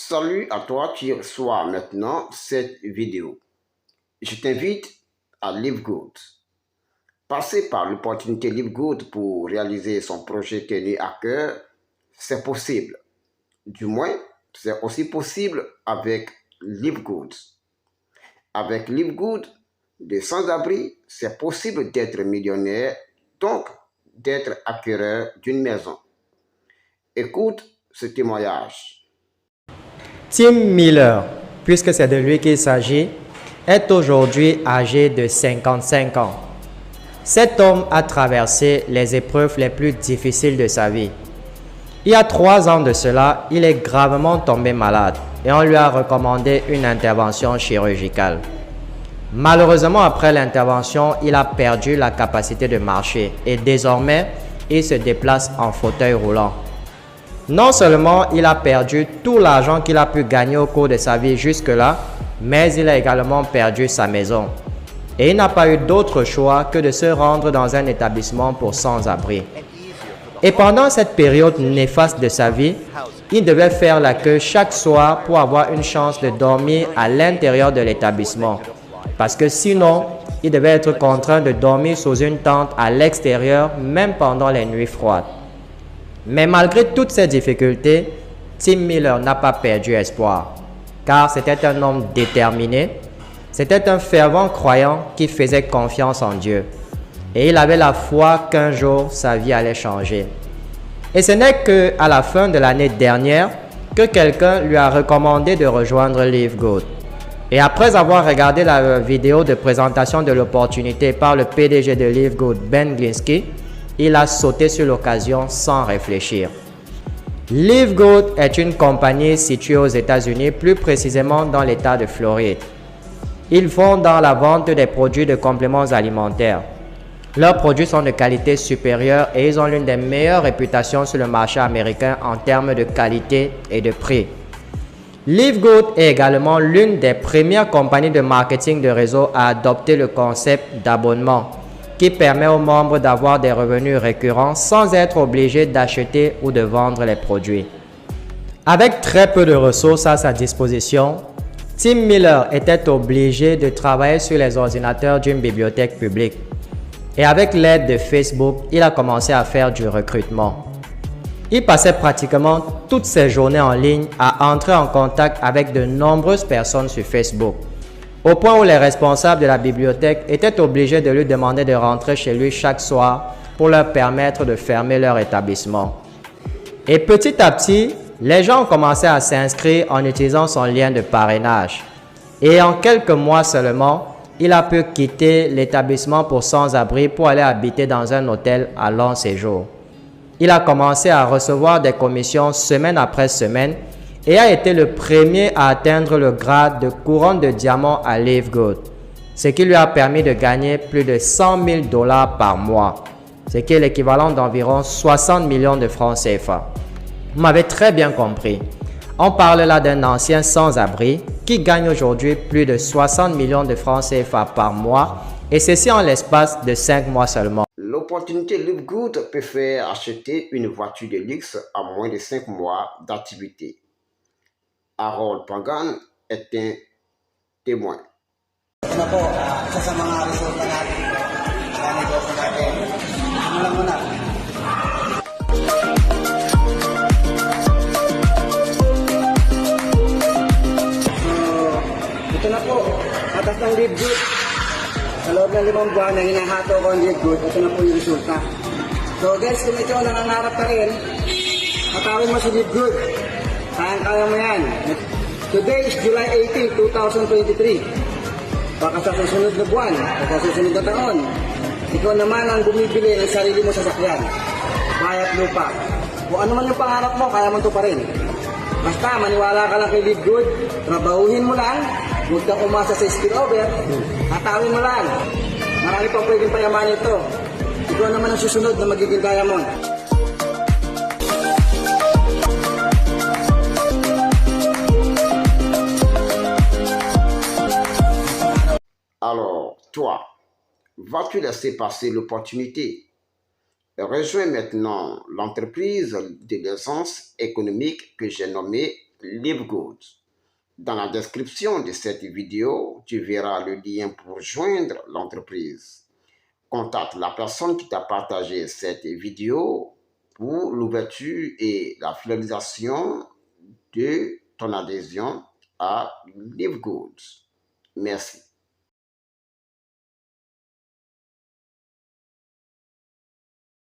Salut à toi qui reçois maintenant cette vidéo. Je t'invite à Live Good. Passer par l'opportunité Live Good pour réaliser son projet tenu à cœur, c'est possible. Du moins, c'est aussi possible avec Live Good. Avec Live Good, des sans-abri, c'est possible d'être millionnaire, donc d'être acquéreur d'une maison. Écoute ce témoignage. Tim Miller, puisque c'est de lui qu'il s'agit, est aujourd'hui âgé de 55 ans. Cet homme a traversé les épreuves les plus difficiles de sa vie. Il y a 3 ans de cela, il est gravement tombé malade et on lui a recommandé une intervention chirurgicale. Malheureusement, après l'intervention, il a perdu la capacité de marcher et désormais, il se déplace en fauteuil roulant. Non seulement il a perdu tout l'argent qu'il a pu gagner au cours de sa vie jusque-là, mais il a également perdu sa maison. Et il n'a pas eu d'autre choix que de se rendre dans un établissement pour sans-abri. Et pendant cette période néfaste de sa vie, il devait faire la queue chaque soir pour avoir une chance de dormir à l'intérieur de l'établissement. Parce que sinon, il devait être contraint de dormir sous une tente à l'extérieur, même pendant les nuits froides. Mais malgré toutes ces difficultés, Tim Miller n'a pas perdu espoir, car c'était un homme déterminé, c'était un fervent croyant qui faisait confiance en Dieu. Et il avait la foi qu'un jour sa vie allait changer. Et ce n'est qu'à la fin de l'année dernière que quelqu'un lui a recommandé de rejoindre Live Good. Et après avoir regardé la vidéo de présentation de l'opportunité par le PDG de Live Good, Ben Glinsky, il a sauté sur l'occasion sans réfléchir. Live Good est une compagnie située aux États-Unis, plus précisément dans l'État de Floride. Ils font dans la vente des produits de compléments alimentaires. Leurs produits sont de qualité supérieure et ils ont l'une des meilleures réputations sur le marché américain en termes de qualité et de prix. Live Good est également l'une des premières compagnies de marketing de réseau à adopter le concept d'abonnement, qui permet aux membres d'avoir des revenus récurrents sans être obligés d'acheter ou de vendre les produits. Avec très peu de ressources à sa disposition, Tim Miller était obligé de travailler sur les ordinateurs d'une bibliothèque publique. Et avec l'aide de Facebook, il a commencé à faire du recrutement. Il passait pratiquement toutes ses journées en ligne à entrer en contact avec de nombreuses personnes sur Facebook, au point où les responsables de la bibliothèque étaient obligés de lui demander de rentrer chez lui chaque soir pour leur permettre de fermer leur établissement. Et petit à petit, les gens ont commencé à s'inscrire en utilisant son lien de parrainage. Et en quelques mois seulement, il a pu quitter l'établissement pour sans-abri pour aller habiter dans un hôtel à long séjour. Il a commencé à recevoir des commissions semaine après semaine et a été le premier à atteindre le grade de couronne de diamant à Live Good, ce qui lui a permis de gagner plus de 100 000 $ par mois, ce qui est l'équivalent d'environ 60 millions de francs CFA. Vous m'avez très bien compris. On parle là d'un ancien sans-abri qui gagne aujourd'hui plus de 60 millions de francs CFA par mois, et ceci en l'espace de 5 mois seulement. L'opportunité Live Good peut faire acheter une voiture de luxe en moins de 5 mois d'activité. Harold Pangan est un témoin. Ito na po, isa sa mga resulta natin sa negosyo natin. Simulan mo na. Ito na po, atas ng Live Good. Sa loob ng 5 buwan na hinahato ko ang Live Good, ito na po yung resulta. So guys, kung ito nangangarap ka rin, hatawin mo si Live Good. Kaya mo yan. Today is July 18, 2023. Baka sa susunod na buwan, o sa susunod na taon, ikaw naman ang bumibili ng sarili mo sa sasakyan, bayat lupa. Kung ano man yung pangarap mo, kaya mo ito pa rin. Basta maniwala ka lang kay Live Good, trabahuhin mo lang, huwag kang umasa sa spillover, hatawin mo lang. Marami pang pwedeng payaman ito. Ikaw naman ang susunod na magiging diamond. Alors, toi, vas-tu laisser passer l'opportunité? Rejoins maintenant l'entreprise de l'aisance économique que j'ai nommée LiveGood. Dans la description de cette vidéo, tu verras le lien pour joindre l'entreprise. Contacte la personne qui t'a partagé cette vidéo pour l'ouverture et la finalisation de ton adhésion à LiveGood. Merci.